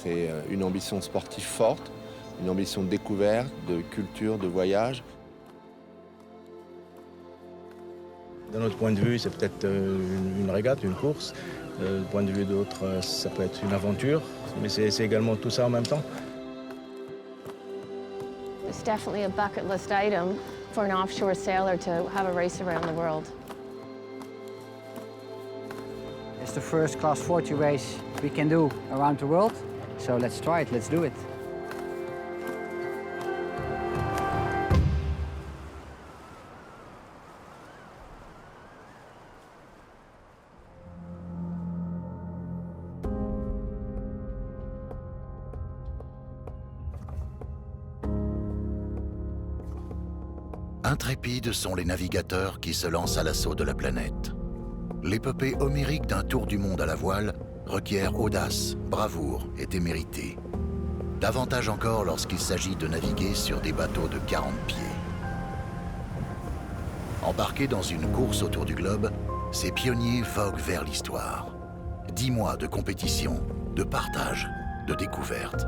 C'est une ambition sportive forte, une ambition de découverte, de culture, de voyage. D'un autre point de vue, c'est peut-être une régate, une course. Du point de vue d'autres, ça peut être une aventure, mais c'est également tout ça en même temps. It's definitely a bucket list item for an offshore sailor to have a race around the world. It's the first Class 40 race we can do around the world, so let's try it, let's do it. Intrépides sont les navigateurs qui se lancent à l'assaut de la planète. L'épopée homérique d'un tour du monde à la voile requiert audace, bravoure et témérité. Davantage encore lorsqu'il s'agit de naviguer sur des bateaux de 40 pieds. Embarqués dans une course autour du globe, ces pionniers voguent vers l'histoire. 10 mois de compétition, de partage, de découverte.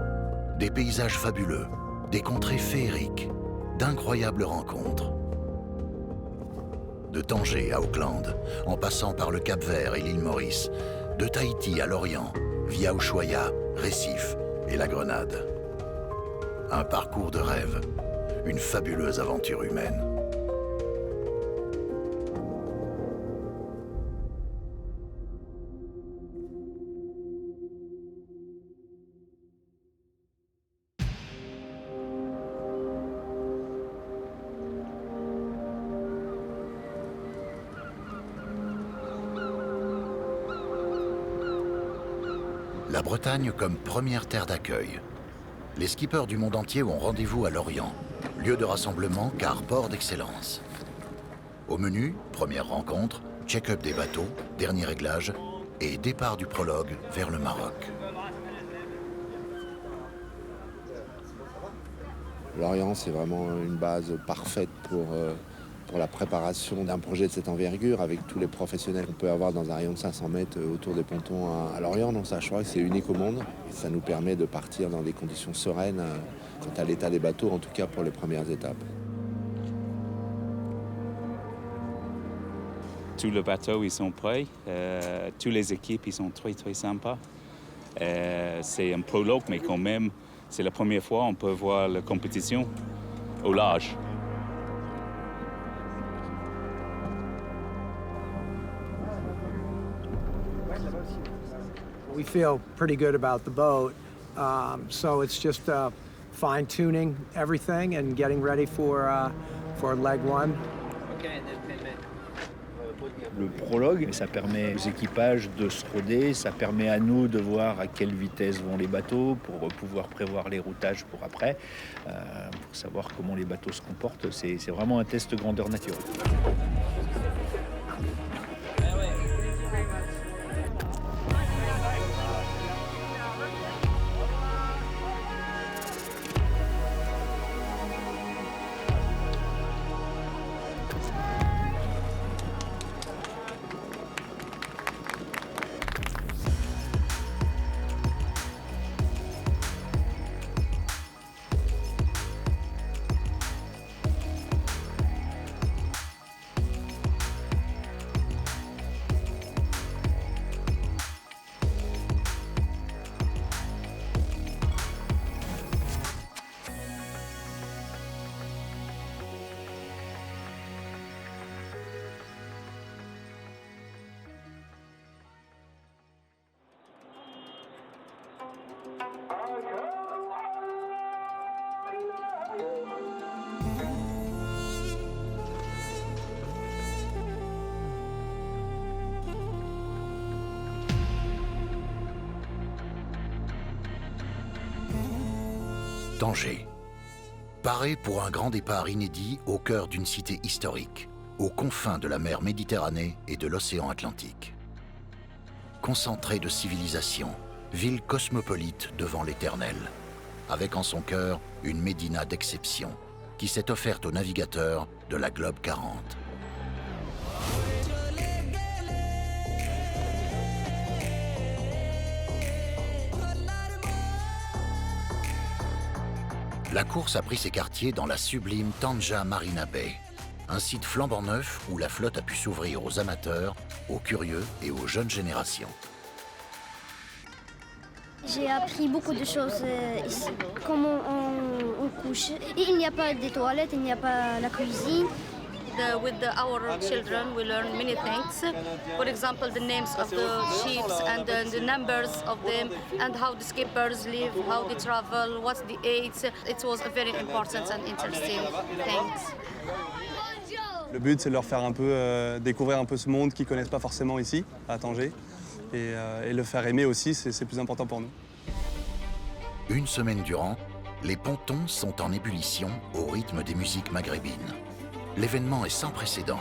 Des paysages fabuleux, des contrées féeriques, d'incroyables rencontres. De Tanger à Auckland, en passant par le Cap-Vert et l'île Maurice, de Tahiti à Lorient, via Ushuaia, Récif et la Grenade. Un parcours de rêve, une fabuleuse aventure humaine. La Bretagne comme première terre d'accueil. Les skippers du monde entier ont rendez-vous à Lorient, lieu de rassemblement car port d'excellence. Au menu, première rencontre, check-up des bateaux, dernier réglage et départ du prologue vers le Maroc. Lorient, c'est vraiment une base parfaite pour la préparation d'un projet de cette envergure, avec tous les professionnels qu'on peut avoir dans un rayon de 500 mètres autour des pontons à Lorient. Donc ça, je crois que c'est unique au monde. Et ça nous permet de partir dans des conditions sereines quant à l'état des bateaux, en tout cas pour les premières étapes. Tous les bateaux, ils sont prêts. Toutes les équipes, ils sont très, très sympas. C'est un prologue, mais quand même, c'est la première fois qu'on peut voir la compétition au large. We feel pretty good about the boat, so it's just fine-tuning everything and getting ready for leg one. Le prologue, ça permet aux équipages de se roder, ça permet à nous de voir à quelle vitesse vont les bateaux pour pouvoir prévoir les routages pour après, pour savoir comment les bateaux se comportent. C'est vraiment un test grandeur nature. Tanger. Paré pour un grand départ inédit au cœur d'une cité historique, aux confins de la mer Méditerranée et de l'océan Atlantique. Concentré de civilisation, ville cosmopolite devant l'éternel, avec en son cœur une médina d'exception qui s'est offerte aux navigateurs de la Globe 40. La course a pris ses quartiers dans la sublime Tanja Marina Bay, un site flambant neuf où la flotte a pu s'ouvrir aux amateurs, aux curieux et aux jeunes générations. J'ai appris beaucoup de choses ici. Comment on couche. Il n'y a pas de toilettes, il n'y a pas la cuisine. With our children, we learn many things. For example, the names of the ships and the numbers of them, and how the skippers live, how they travel, what's the age. It was a very important and interesting things. Le but, c'est de leur faire un peu découvrir un peu ce monde qu'ils ne connaissent pas forcément ici, à Tanger, et le faire aimer aussi, c'est plus important pour nous. Une semaine durant, les pontons sont en ébullition au rythme des musiques maghrébines. L'événement est sans précédent.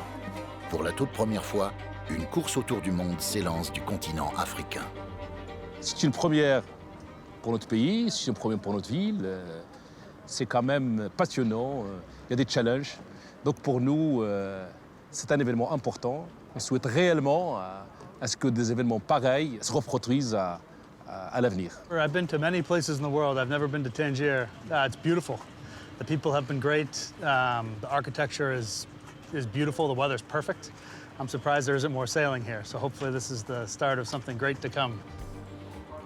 Pour la toute première fois, une course autour du monde s'élance du continent africain. C'est une première pour notre pays, c'est une première pour notre ville. C'est quand même passionnant, il y a des challenges. Donc pour nous, c'est un événement important. On souhaite réellement à ce que des événements pareils se reproduisent à l'avenir. I've been to many places in the world. I've never been to Tangier. It's beautiful. The people have been great. The architecture is beautiful. The weather's perfect. I'm surprised there isn't more sailing here. So hopefully this is the start of something great to come.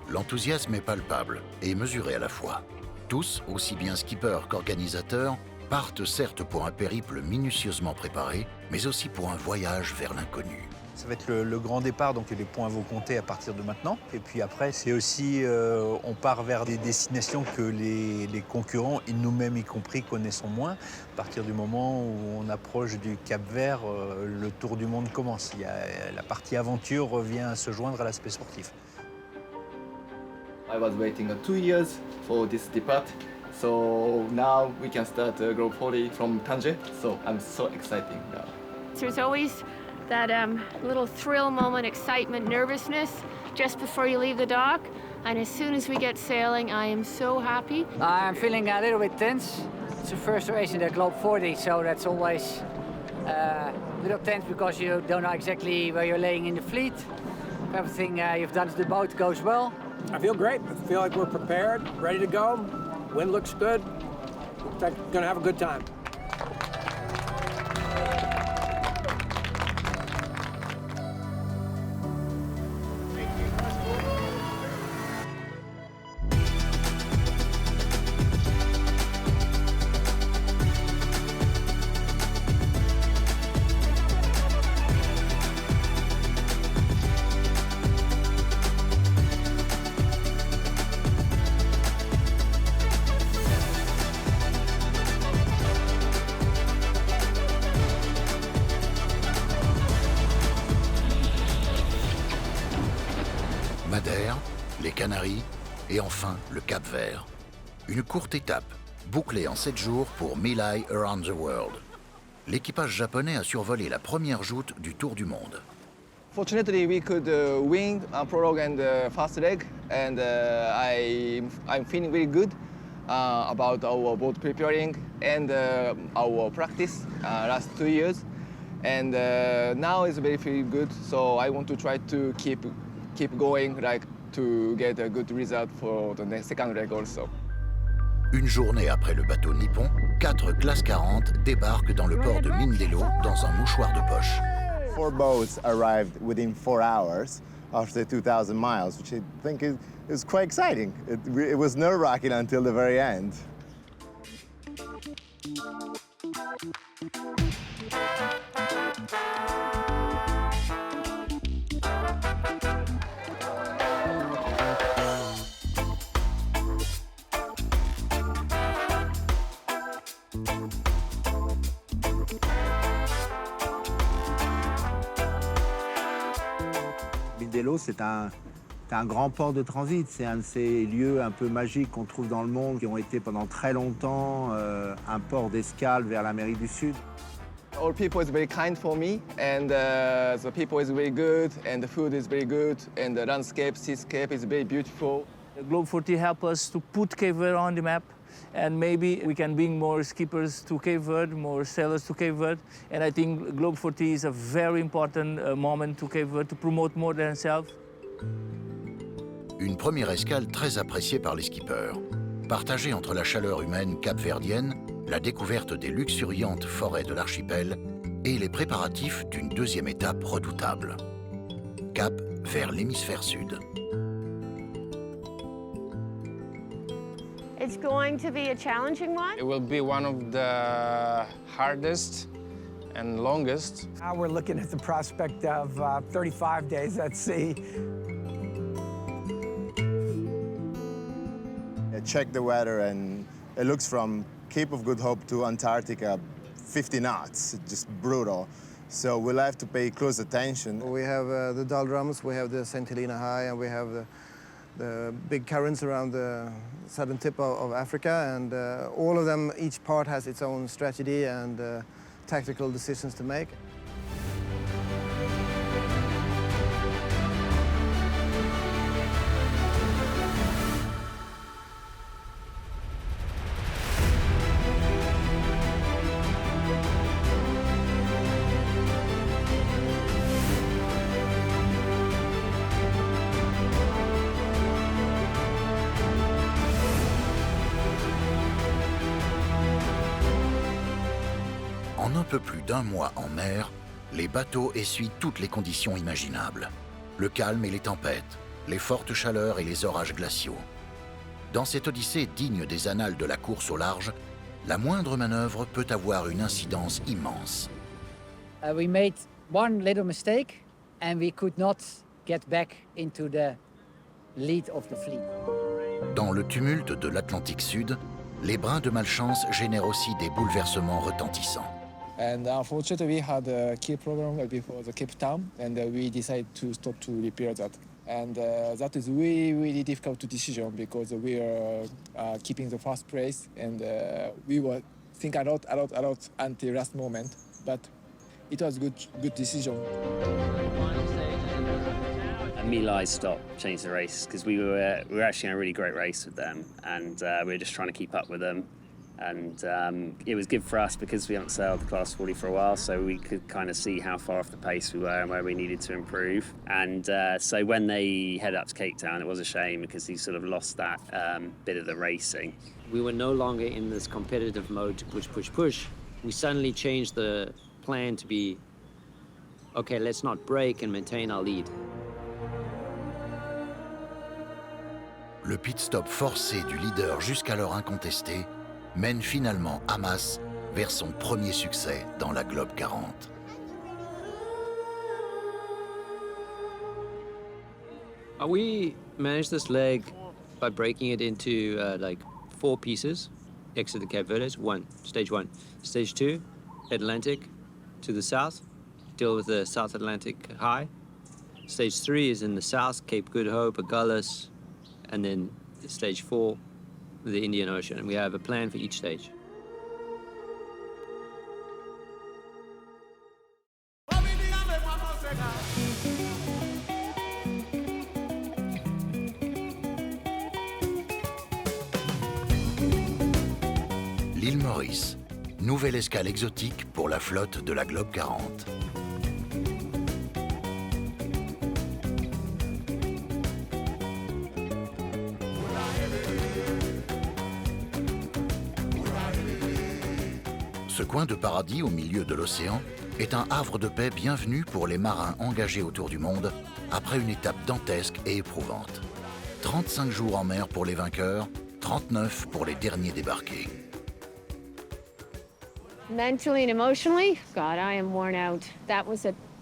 L'enthousiasme est palpable et mesuré à la fois. Tous, aussi bien skippers qu'organisateurs, partent certes pour un périple minutieusement préparé, mais aussi pour un voyage vers l'inconnu. Ça va être le grand départ, donc les points vont compter à partir de maintenant. Et puis après, c'est aussi, on part vers des destinations que les concurrents, et nous-mêmes y compris, connaissons moins. À partir du moment où on approche du Cap-Vert, le tour du monde commence. La partie aventure revient à se joindre à l'aspect sportif. I was waiting 2 years for this depart. So now we can start Globe 40 from Tanger. So I'm so excited now. There's always that little thrill moment, excitement, nervousness just before you leave the dock. And as soon as we get sailing, I am so happy. I'm feeling a little bit tense. It's the first race in the Globe 40, so that's always a little tense because you don't know exactly where you're laying in the fleet. If everything you've done to the boat goes well. I feel great. I feel like we're prepared, ready to go. Wind looks good. Looks like we're gonna have a good time. Madère, les Canaries et enfin le Cap-Vert. Une courte étape, bouclée en 7 jours pour Milai Around the World. L'équipage japonais a survolé la première joute du Tour du Monde. Fortunately, we could win prologue and fast leg, and I'm feeling very good about our boat preparing and our practice last 2 years. And now it's very feeling good, so I want to try to keep going, like to get a good result for the next second leg also. Une journée après le bateau nippon, 4 classes 40 débarquent dans le port de Mindelo dans un mouchoir de poche. 4 boats arrived within 4 hours after 2,000 miles, which I think is quite exciting. It was nerve-wracking until the very end. Mindelo, c'est un grand port de transit. C'est un de ces lieux un peu magiques qu'on trouve dans le monde, qui ont été pendant très longtemps un port d'escale vers l'Amérique du Sud. All people is very kind for me, and the people is very good, and the food is very good, and the landscape, seascape is very beautiful. The Globe 40 help us to put Cape Verde on the map, and maybe we can bring more skippers to Cape Verde, more sailors to Cape Verde. And I think Globe 40 is a very important moment to Cape Verde to promote more themselves. Une première escale très appréciée par les skippers. Partagée entre la chaleur humaine capverdienne, la découverte des luxuriantes forêts de l'archipel et les préparatifs d'une deuxième étape redoutable. Cap vers l'hémisphère sud. It's going to be a challenging one. It will be one of the hardest and longest. Now we're looking at the prospect of 35 days at sea. I checked the weather and it looks from Cape of Good Hope to Antarctica 50 knots, just brutal. So we'll have to pay close attention. We have the doldrums, we have the St. Helena High, and we have the big currents around the southern tip of Africa, and all of them, each part has its own strategy and tactical decisions to make. En un peu plus d'un mois en mer, les bateaux essuient toutes les conditions imaginables. Le calme et les tempêtes, les fortes chaleurs et les orages glaciaux. Dans cette odyssée digne des annales de la course au large, la moindre manœuvre peut avoir une incidence immense. We made one little mistake and we could not get back into the lead of the fleet. Dans le tumulte de l'Atlantique Sud, les brins de malchance génèrent aussi des bouleversements retentissants. And unfortunately, we had a key problem before the Cape Town, and we decided to stop to repair that. And that is really difficult decision because we are keeping the first place, and we were think a lot until last moment. But it was good decision. Milai stopped, changed the race because we were actually in a really great race with them, and we were just trying to keep up with them. And it was good for us because we haven't sailed the Class 40 for a while, so we could kind of see how far off the pace we were and where we needed to improve. And so when they headed up to Cape Town, it was a shame because he sort of lost that bit of the racing. We were no longer in this competitive mode to push. We suddenly changed the plan to be, okay, let's not break and maintain our lead. Le pit stop forcé du leader jusqu'alors incontesté mène finalement Hamas vers son premier succès dans la Globe 40. We managed this leg by breaking it into like 4 pieces. Exit the Cape Verdes, stage 1. Stage 2, Atlantic to the south, deal with the South Atlantic High. Stage 3 is in the south, Cape Good Hope, Agulhas, and then stage 4, the Indian Ocean. And we have a plan for each stage. L'île Maurice, nouvelle escale exotique pour la flotte de la Globe 40. Ce coin de paradis au milieu de l'océan est un havre de paix bienvenu pour les marins engagés autour du monde après une étape dantesque et éprouvante. 35 jours en mer pour les vainqueurs, 39 pour les derniers débarqués. Mentally and emotionally, God, I am worn out.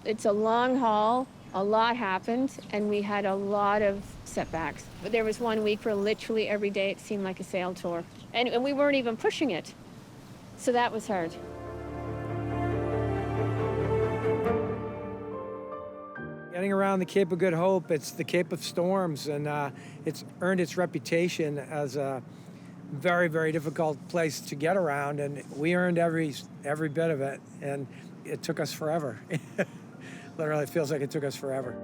It's a long haul, a lot happened, and we had a lot of setbacks. But there was one week where literally every day it seemed like a sail tour. And we weren't even pushing it. So that was hard. Getting around the Cape of Good Hope, it's the Cape of Storms, and it's earned its reputation as a very, very difficult place to get around, and we earned every bit of it, and it took us forever. Literally, it feels like it took us forever.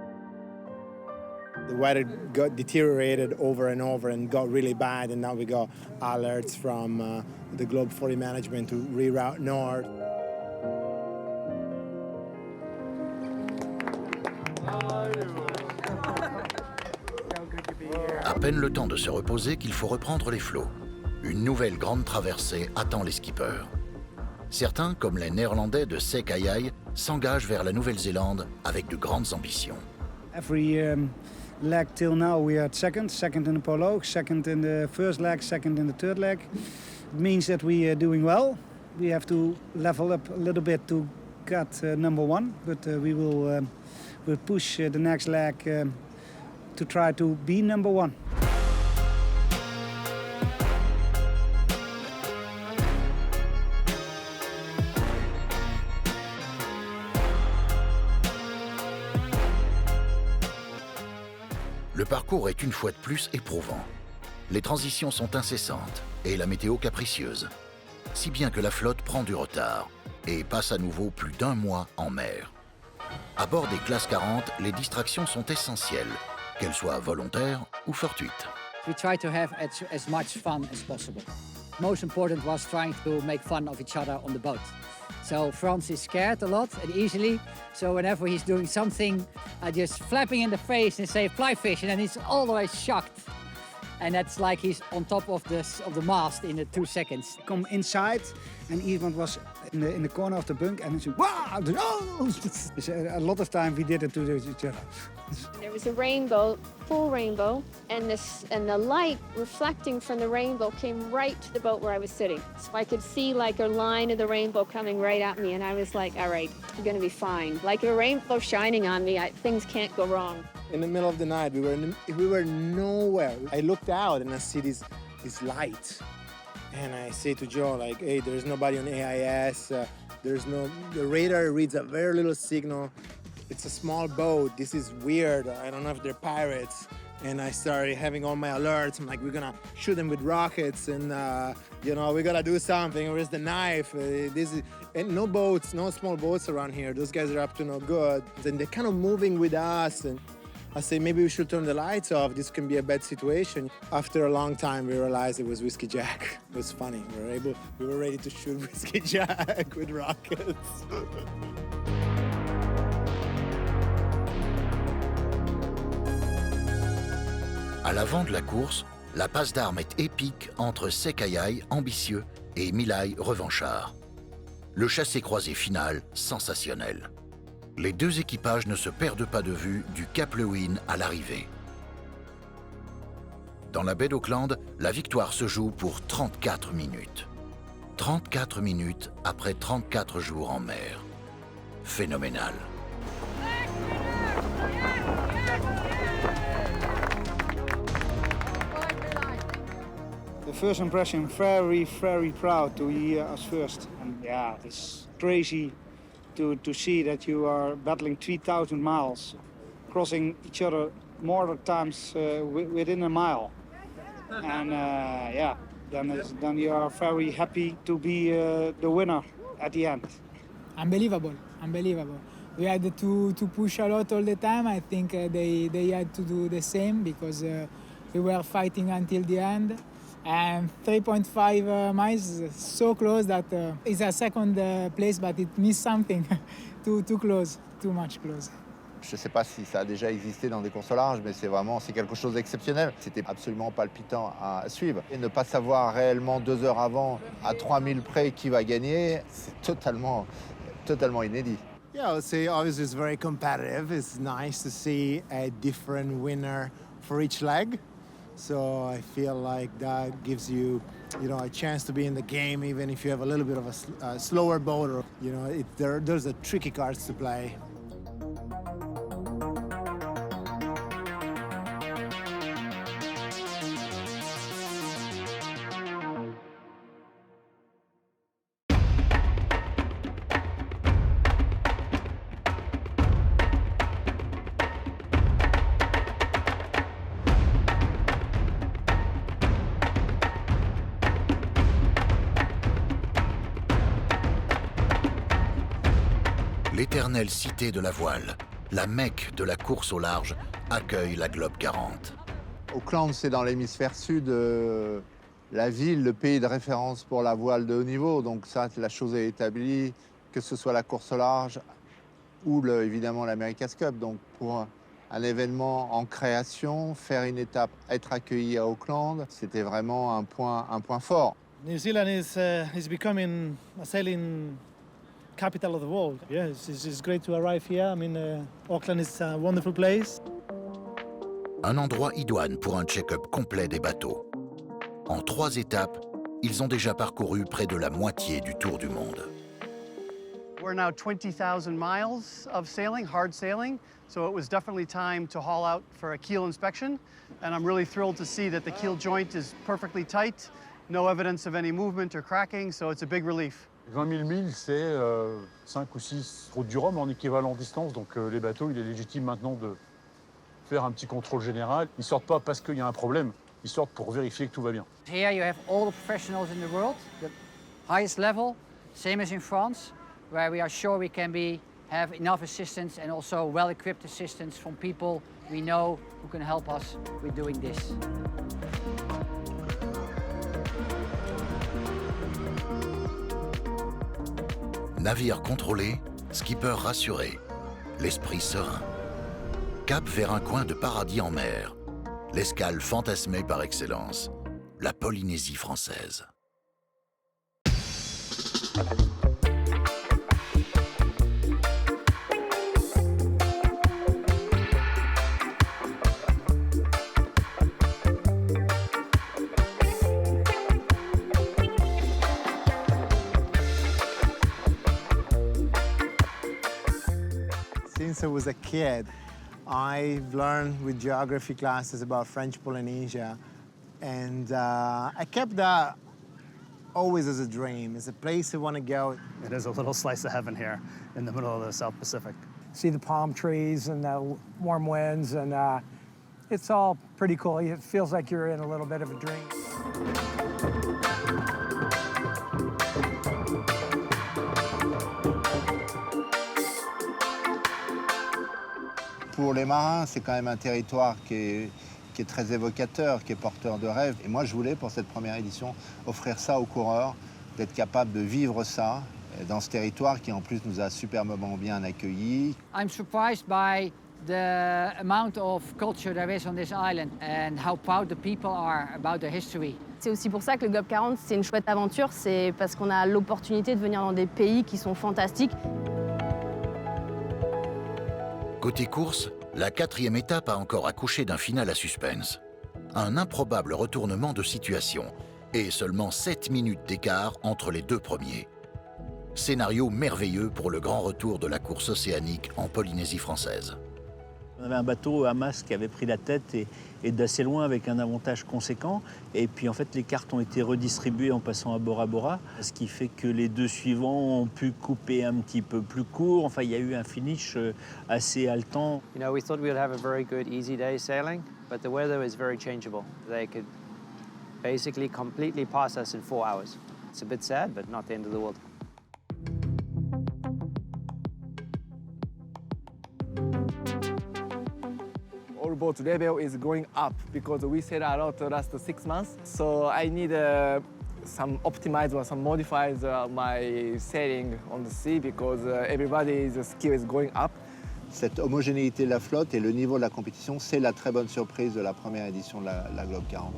The weather got deteriorated over and over and got really bad, and now we got alerts from the Globe 40 management to reroute north. À peine le temps de se reposer qu'il faut reprendre les flots. Une nouvelle grande traversée attend les skippers. Certains, comme les Néerlandais de Sek Ayai, s'engagent vers la Nouvelle-Zélande avec de grandes ambitions. Every leg till now we are second in the prologue, second in the first leg, second in the third leg. It means that we are doing well. We have to level up a little bit to get number one, but we will we'll push the next leg to try to be number one. Le parcours est une fois de plus éprouvant. Les transitions sont incessantes et la météo capricieuse, si bien que la flotte prend du retard et passe à nouveau plus d'un mois en mer. À bord des classes 40, les distractions sont essentielles, qu'elles soient volontaires ou fortuites. We try to have as much fun as possible. Most important was trying to make fun of each other on the boat. So Frans is scared a lot and easily. So whenever he's doing something, I just flap him in the face and say fly fish, and then he's always shocked. And that's like he's on top of the mast in 2 seconds. Come inside, and Ivan was in the corner of the bunk, and he said, "Wow!" Oh! A lot of time we did it to each other. There was a rainbow, full rainbow, and the light reflecting from the rainbow came right to the boat where I was sitting. So I could see like a line of the rainbow coming right at me, and I was like, all right, I'm gonna be fine. Like a rainbow shining on me, things can't go wrong. In the middle of the night, we were nowhere. I looked out and I see this light. And I say to Joe, like, hey, there's nobody on AIS. The radar reads a very little signal. It's a small boat. This is weird. I don't know if they're pirates. And I started having all my alerts. I'm like, we're gonna shoot them with rockets, and we gotta do something. Where's the knife? And no boats, no small boats around here. Those guys are up to no good. And they're kind of moving with us. And I say, maybe we should turn the lights off. This can be a bad situation. After a long time, we realized it was Whiskey Jack. It was funny. We were ready to shoot Whiskey Jack with rockets. À l'avant de la course, la passe d'armes est épique entre Sek Ayai, ambitieux, et Milai, revanchard. Le chassé-croisé final, sensationnel. Les deux équipages ne se perdent pas de vue du Cap Lewin à l'arrivée. Dans la baie d'Auckland, la victoire se joue pour 34 minutes. 34 minutes après 34 jours en mer. Phénoménal. The first impression, very, very proud to hear us first. And yeah, it's crazy to see that you are battling 3,000 miles, crossing each other more times within a mile. And then you are very happy to be the winner at the end. Unbelievable. We had to push a lot all the time. I think they had to do the same because we were fighting until the end. And 3.5 miles, so close that it's a second place, but it missed something. too close, too much close. Je ne sais pas si ça a déjà existé dans des courses au large, mais c'est quelque chose d'exceptionnel. C'était absolument palpitant à suivre. Et ne pas savoir réellement 2 heures avant, à 3000 près, qui va gagner, c'est totalement inédit. Yeah, I would say obviously it's very competitive. It's nice to see a different winner for each leg. So I feel like that gives you, a chance to be in the game, even if you have a little bit of a slower boat, or there's a tricky cards to play. L'éternelle cité de la voile, la Mecque de la course au large, accueille la Globe 40. Auckland, c'est dans l'hémisphère sud, la ville, le pays de référence pour la voile de haut niveau. Donc ça, la chose est établie, que ce soit la course au large ou évidemment l'America's Cup. Donc pour un événement en création, faire une étape, être accueilli à Auckland, c'était vraiment un point fort. New Zealand is becoming a sailing capital of the world. Yeah, it's great to arrive here. I mean, Auckland is a wonderful place. Un endroit idoine pour un check-up complet des bateaux. En 3 étapes, ils ont déjà parcouru près de la moitié du tour du monde. We're now 20,000 miles of sailing, hard sailing, so it was definitely time to haul out for a keel inspection. And I'm really thrilled to see that the keel joint is perfectly tight, no evidence of any movement or cracking, so it's a big relief. 20 000 milles, c'est 5 ou 6 routes du Rhum en équivalent distance. Donc les bateaux, il est légitime maintenant de faire un petit contrôle général. Ils ne sortent pas parce qu'il y a un problème, ils sortent pour vérifier que tout va bien. Here you have all the professionals in the world, the highest level, same as in France, where we are sure we can have enough assistance and also well-equipped assistance from people we know who can help us with doing this. Navire contrôlé, skipper rassuré, l'esprit serein. Cap vers un coin de paradis en mer, l'escale fantasmée par excellence, la Polynésie française. Since I was a kid, I've learned with geography classes about French Polynesia, and I kept that always as a dream. It's a place I want to go. It is a little slice of heaven here in the middle of the South Pacific. See the palm trees and the warm winds, and it's all pretty cool. It feels like you're in a little bit of a dream. Pour les marins, c'est quand même un territoire qui est très évocateur, qui est porteur de rêves. Et moi, je voulais, pour cette première édition, offrir ça aux coureurs, d'être capable de vivre ça dans ce territoire qui, en plus, nous a superbement bien accueillis. I'm surprised by the amount of culture there is on this island and how proud the people are about their history. C'est aussi pour ça que le Globe 40, c'est une chouette aventure. C'est parce qu'on a l'opportunité de venir dans des pays qui sont fantastiques. Côté course, la 4e étape a encore accouché d'un final à suspense. Un improbable retournement de situation et seulement 7 minutes d'écart entre les 2 premiers. Scénario merveilleux pour le grand retour de la course océanique en Polynésie française. On avait un bateau Hamas qui avait pris la tête et d'assez loin avec un avantage conséquent. Et puis en fait, les cartes ont été redistribuées en passant à Bora Bora, ce qui fait que les 2 suivants ont pu couper un petit peu plus court. Enfin, il y a eu un finish assez haletant. You know, we thought we would have a very good, easy day sailing, but the weather is very changeable. They could basically completely pass us in 4 hours. It's a bit sad, but not the end of the world. Our boat level is going up because we sailed a lot the last 6 months. So I need some optimize or some modifies my sailing on the sea because everybody's skill is going up. Cette homogénéité de la flotte et le niveau de la compétition, c'est la très bonne surprise de la première édition de la Globe 40.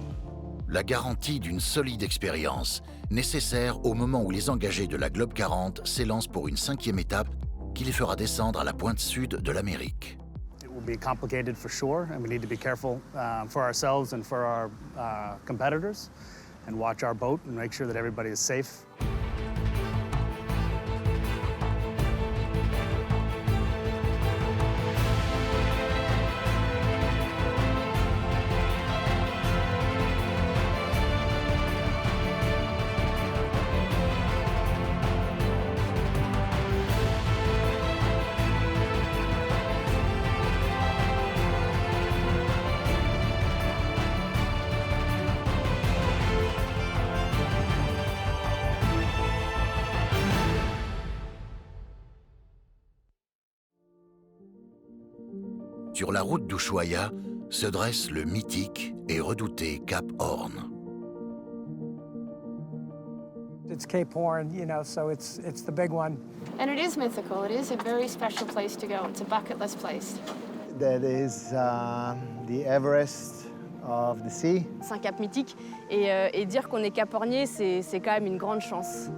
La garantie d'une solide expérience, nécessaire au moment où les engagés de la Globe 40 s'élancent pour une 5e étape qui les fera descendre à la pointe sud de l'Amérique. It will be complicated for sure, and we need to be careful for ourselves and for our competitors, and watch our boat and make sure that everybody is safe. Sur la route d'Ushuaïa se dresse le mythique et redouté Cap Horn. It's Cape Horn, you know, so it's the big one. And it is mythical. It is a very special place to go. It's a bucket list place. that is the Everest of the sea. C'est un cap mythique et dire qu'on est capornier, c'est quand même une grande chance.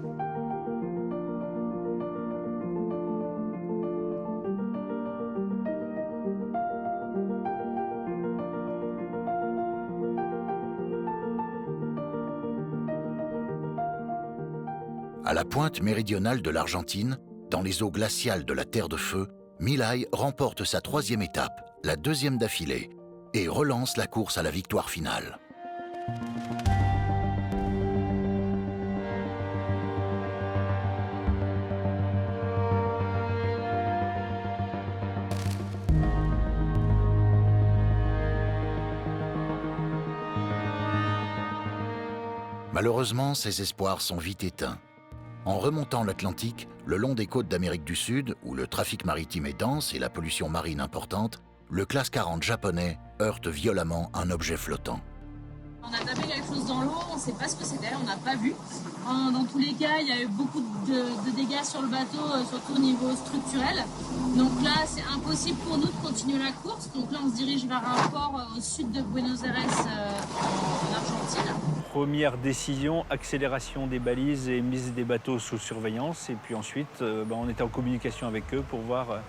À la pointe méridionale de l'Argentine, dans les eaux glaciales de la Terre de Feu, Milay remporte sa 3e étape, la 2e d'affilée, et relance la course à la victoire finale. Malheureusement, ses espoirs sont vite éteints. En remontant l'Atlantique, le long des côtes d'Amérique du Sud, où le trafic maritime est dense et la pollution marine importante, le classe 40 japonais heurte violemment un objet flottant. On a tapé quelque chose dans l'eau, on ne sait pas ce que c'était, on n'a pas vu. Dans tous les cas, il y a eu beaucoup de dégâts sur le bateau, surtout au niveau structurel. Donc là, c'est impossible pour nous de continuer la course. Donc là, on se dirige vers un port au sud de Buenos Aires, en Argentine. Première décision, accélération des balises et mise des bateaux sous surveillance. Et puis ensuite, on était en communication avec eux pour voir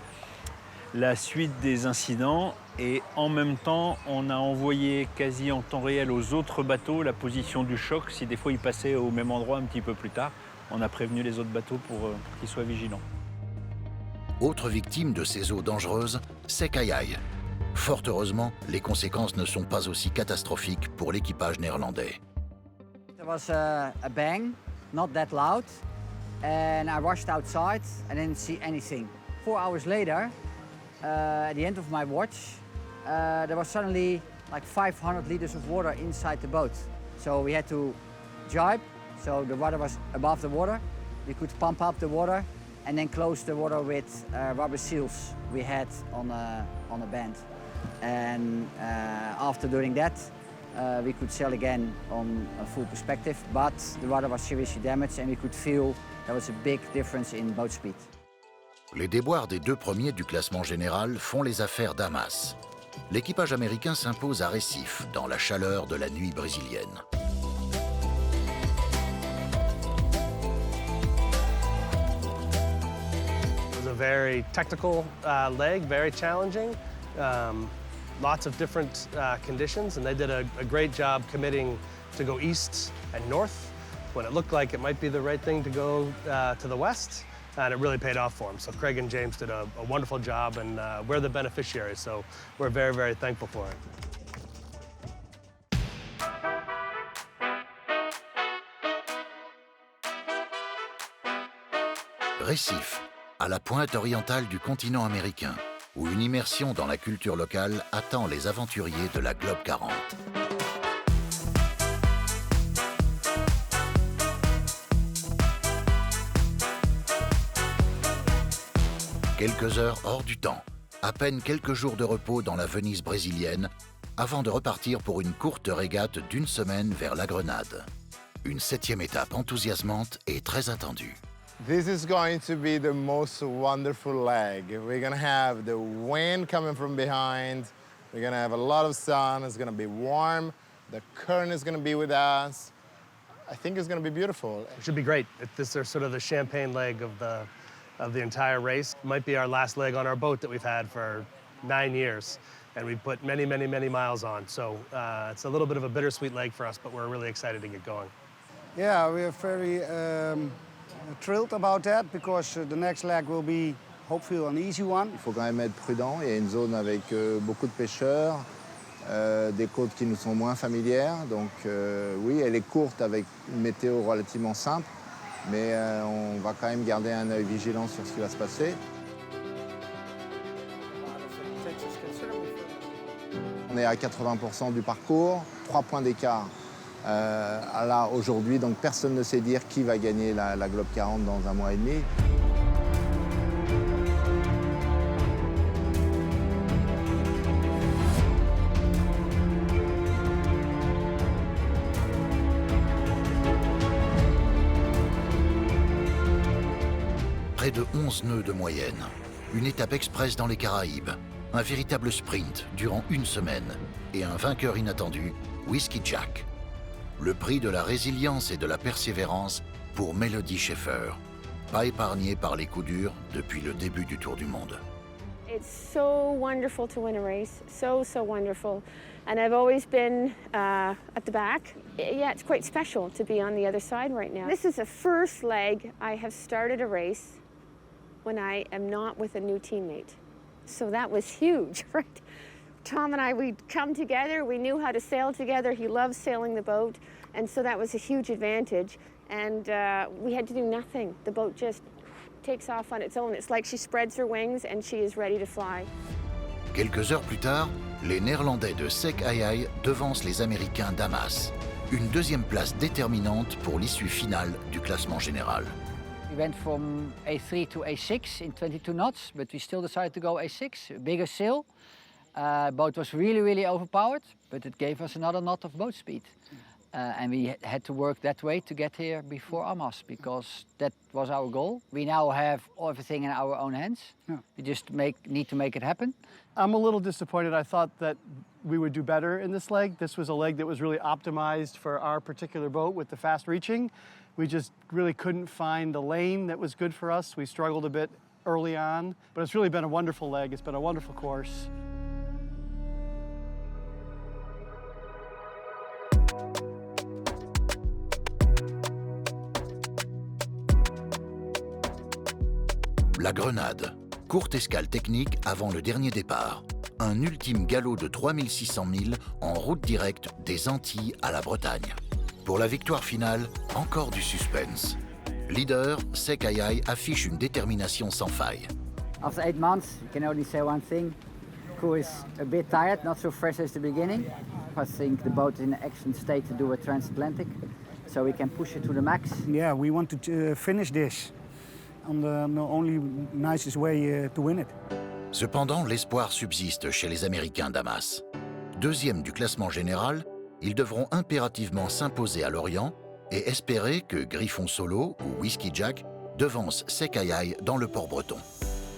la suite des incidents. Et en même temps, on a envoyé quasi en temps réel aux autres bateaux la position du choc. Si des fois ils passaient au même endroit un petit peu plus tard, on a prévenu les autres bateaux pour qu'ils soient vigilants. Autre victime de ces eaux dangereuses, Sekayai. Fort heureusement, les conséquences ne sont pas aussi catastrophiques pour l'équipage néerlandais. There was a bang, not that loud, and I rushed outside and didn't see anything. 4 hours later, at the end of my watch, there was suddenly like 500 liters of water inside the boat. So we had to jibe, so the water was above the water. We could pump up the water and then close the water with rubber seals we had on a band. And after doing that, we could sail again on a full perspective, but the rudder was seriously damaged and we could feel there was a big difference in boat speed. Les déboires des 2 premiers du classement général font les affaires d'Hamas. L'équipage américain s'impose à Recife, dans la chaleur de la nuit brésilienne. It was a very technical leg, very challenging. Lots of different conditions, and they did a great job committing to go east and north when it looked like it might be the right thing to go to the west, and it really paid off for them. So Craig and James did a wonderful job, and we're the beneficiaries, so we're very, very thankful for it. Recife, à la pointe orientale du continent américain, où une immersion dans la culture locale attend les aventuriers de la Globe 40. Quelques heures hors du temps, à peine quelques jours de repos dans la Venise brésilienne, avant de repartir pour une courte régate d'1 semaine vers la Grenade. Une 7e étape enthousiasmante et très attendue. This is going to be the most wonderful leg. We're going to have the wind coming from behind. We're going to have a lot of sun. It's going to be warm. The current is going to be with us. I think it's going to be beautiful. It should be great. This is sort of the champagne leg of the entire race. It might be our last leg on our boat that we've had for 9 years. And we put many, many, many miles on. So it's a little bit of a bittersweet leg for us, but we're really excited to get going. Yeah, we're very thrilled about that because the next leg will be hopefully an easy one. Il faut quand même être prudent. Il y a une zone avec beaucoup de pêcheurs, des côtes qui nous sont moins familières. Donc oui, elle est courte avec une météo relativement simple, mais on va quand même garder un œil vigilant sur ce qui va se passer. On est à 80% du parcours, 3 points d'écart. Là, aujourd'hui, donc personne ne sait dire qui va gagner la Globe 40 dans 1 mois et demi. Près de 11 nœuds de moyenne, une étape express dans les Caraïbes, Un véritable sprint durant une semaine et un vainqueur inattendu, Whiskey Jack. Le prix de la résilience et de la persévérance pour Melody Schaeffer, pas épargnée par les coups durs depuis le début du Tour du Monde. It's so wonderful to win a race, so wonderful. And I've always been at the back. Yeah, it's quite special to be on the other side right now. This is the first leg I have started a race when I am not with a new teammate. So that was huge, right? Tom and I, we'd come together, we knew how to sail together. He loves sailing the boat, and so that was a huge advantage. And we had to do nothing. The boat just takes off on its own. It's like she spreads her wings and she is ready to fly. Quelques heures plus tard, les Néerlandais de Sek Ayay devancent les Américains d'Amas. Une deuxième place déterminante pour l'issue finale du classement général. We went from A3 to A6 in 22 knots, but we still decided to go A6, bigger sail. Boat was really overpowered, but it gave us another knot of boat speed. And we had to work that way to get here before Amas, because that was our goal. We now have everything in our own hands. Yeah. We just need to make it happen. I'm a little disappointed. I thought that we would do better in this leg. This was a leg that was really optimized for our particular boat with the fast reaching. We just really couldn't find a lane that was good for us. We struggled a bit early on, but it's really been a wonderful leg. It's been a wonderful course. La Grenade, courte escale technique avant le dernier départ. Un ultime galop de 3600 milles en route directe des Antilles à la Bretagne. Pour la victoire finale, encore du suspense. Leader, Sek Ayay affiche une détermination sans faille. After 8 months, you can only say one thing. Crew is a bit tired, not so fresh as the beginning. I think the boat is in an excellent state to do a transatlantic, so we can push it to the max. Yeah, we want to finish this on the only nicest way to win it. Cependant, l'espoir subsiste chez les Américains d'Amas. Deuxième du classement général, ils devront impérativement s'imposer à l'Orient et espérer que Griffon Solo ou Whiskey Jack devancent Sek Ayay dans le port breton.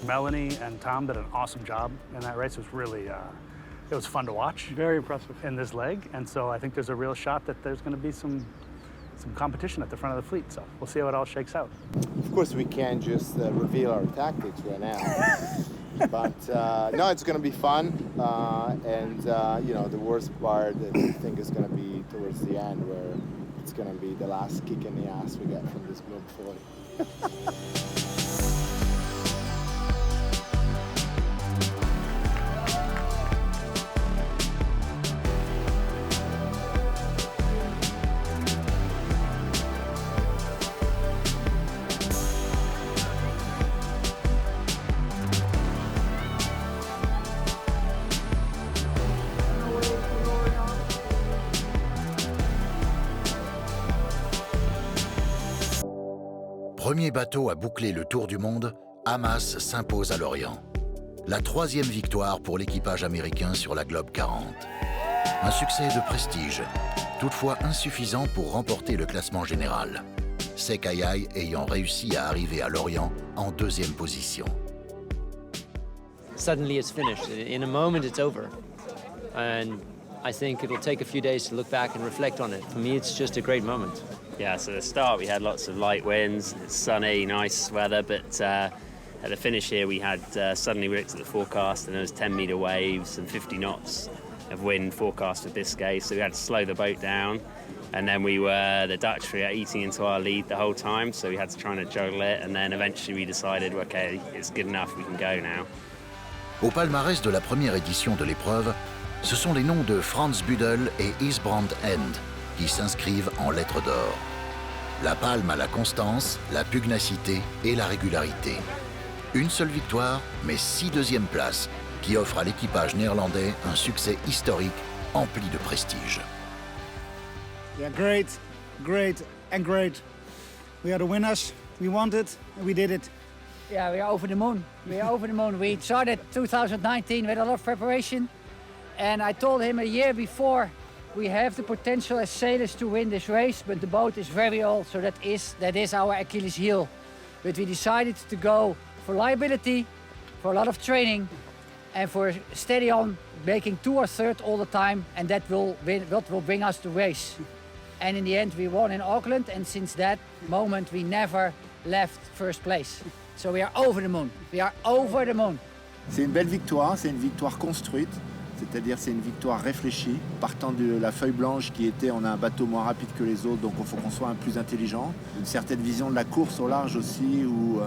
Melanie and Tom did an awesome job in that race. It was really, it was fun to watch. Very impressive. In this leg, and so I think there's a real shot that there's going to be some competition at the front of the fleet. So we'll see how it all shakes out. Of course, we can't just reveal our tactics right now. But no, it's going to be fun. And you know, the worst part I think is going to be towards the end, where it's going to be the last kick in the ass we get from this Globe 40. Premier bateau à boucler le tour du monde, Amas s'impose à l'Orient. La troisième victoire pour l'équipage américain sur la Globe 40. Un succès de prestige, toutefois insuffisant pour remporter le classement général. Sek Ayay ayant réussi à arriver à l'Orient en deuxième position. Suddenly it's finished. In a moment it's over. And I think it'll take a few days to look back and reflect on it. For me, it's just a great moment. Yeah, so at the start we had lots of light winds, it's sunny, nice weather, but at the finish here we had, suddenly we looked at the forecast and there was 10-metre waves and 50 knots of wind forecast for Biscay, so we had to slow the boat down. And then the Dutch were eating into our lead the whole time, so we had to try and juggle it, and then eventually we decided, okay, it's good enough, we can go now. Au palmarès de la première édition de l'épreuve, ce sont les noms de Franz Budel et Isbrand End qui s'inscrivent en lettres d'or. La palme à la constance, la pugnacité et la régularité. Une seule victoire, mais 6 deuxièmes places, qui offrent à l'équipage néerlandais un succès historique empli de prestige. Yeah, great. We are the winners. We want it, and we did it. Yeah, we are over the moon. We started 2019 with a lot of preparation. And I told him a year before, we have the potential as sailors to win this race, but the boat is very old, so that is our Achilles heel. But we decided to go for liability, for a lot of training, and for steady on making 2 or 3rd all the time, and that will bring us to race. And in the end, we won in Auckland, and since that moment, we never left first place. So we are over the moon. We are over the moon. C'est une belle victoire, c'est une victoire construite, c'est-à-dire c'est une victoire réfléchie, partant de la feuille blanche qui était on a un bateau moins rapide que les autres, donc il faut qu'on soit un plus intelligent. Une certaine vision de la course au large aussi, où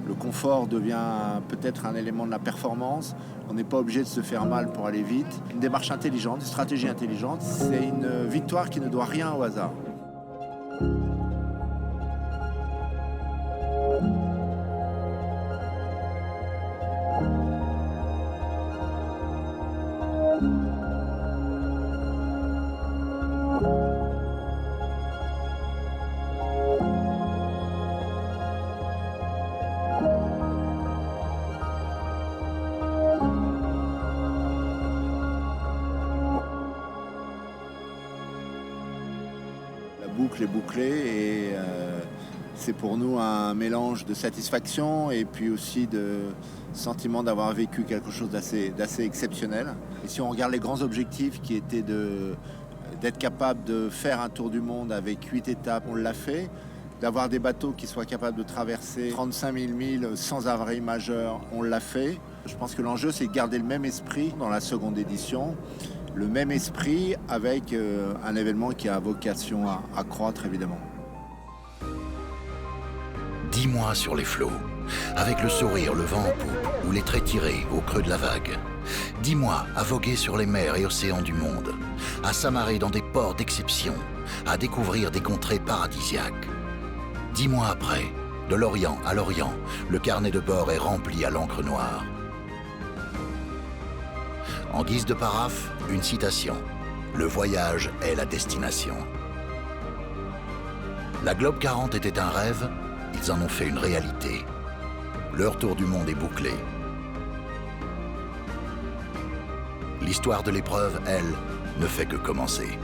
le confort devient peut-être un élément de la performance. On n'est pas obligé de se faire mal pour aller vite. Une démarche intelligente, une stratégie intelligente, c'est une victoire qui ne doit rien au hasard. Boucle est bouclée et c'est pour nous un mélange de satisfaction et puis aussi de sentiment d'avoir vécu quelque chose d'assez exceptionnel. Et si on regarde les grands objectifs qui étaient d'être capable de faire un tour du monde avec 8 étapes, on l'a fait. D'avoir des bateaux qui soient capables de traverser 35 000 milles sans avarie majeure, on l'a fait. Je pense que l'enjeu, c'est de garder le même esprit dans la seconde édition. Le même esprit avec un événement qui a vocation à croître, évidemment. 10 mois sur les flots, avec le sourire, le vent en poupe ou les traits tirés au creux de la vague. 10 mois à voguer sur les mers et océans du monde, à s'amarrer dans des ports d'exception, à découvrir des contrées paradisiaques. 10 mois après, de l'Orient à l'Orient, le carnet de bord est rempli à l'encre noire. En guise de paraphe, une citation. Le voyage est la destination. La Globe 40 était un rêve, ils en ont fait une réalité. Leur tour du monde est bouclé. L'histoire de l'épreuve, elle, ne fait que commencer.